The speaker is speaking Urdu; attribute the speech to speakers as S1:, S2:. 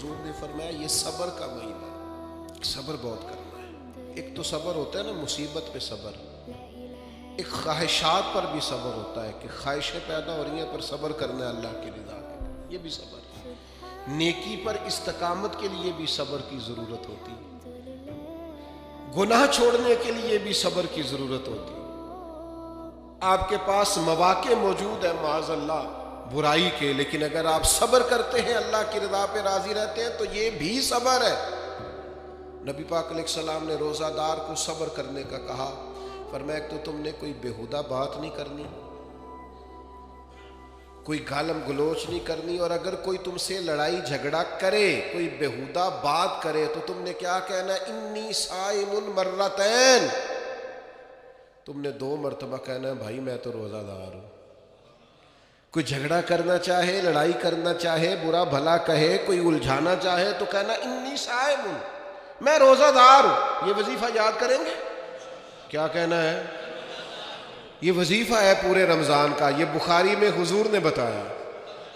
S1: حضور نے فرمایا یہ صبر کا مہینہ ہے، صبر بہت کرنا ہے۔ ایک تو صبر ہوتا ہے نا مصیبت پہ صبر، ایک خواہشات پر بھی صبر ہوتا ہے کہ خواہشیں پیدا ہو رہی ہیں پر صبر کرنا ہے اللہ کی رضا کے، یہ بھی صبر ہے۔ نیکی پر استقامت کے لیے بھی صبر کی ضرورت ہوتی ہے، گناہ چھوڑنے کے لیے بھی صبر کی ضرورت ہوتی ہے۔ آپ کے پاس مواقع موجود ہیں معاذ اللہ برائی کے، لیکن اگر آپ صبر کرتے ہیں اللہ کی رضا پہ راضی رہتے ہیں تو یہ بھی صبر ہے۔ نبی پاک علیہ السلام نے روزہ دار کو صبر کرنے کا کہا، فرمایا کہ تو تم نے کوئی بیہودہ بات نہیں کرنی، کوئی گالم گلوچ نہیں کرنی، اور اگر کوئی تم سے لڑائی جھگڑا کرے، کوئی بیہودہ بات کرے تو تم نے کیا کہنا؟ انی صائم مرتین، تم نے 2 مرتبہ کہنا ہے بھائی میں تو روزہ دار ہوں۔ کوئی جھگڑا کرنا چاہے، لڑائی کرنا چاہے، برا بھلا کہے، کوئی الجھانا چاہے تو کہنا انی صائم، میں روزہ دار ہوں۔ یہ وظیفہ یاد کریں گے؟ کیا کہنا ہے؟ یہ وظیفہ ہے پورے رمضان کا، یہ بخاری میں حضور نے بتایا۔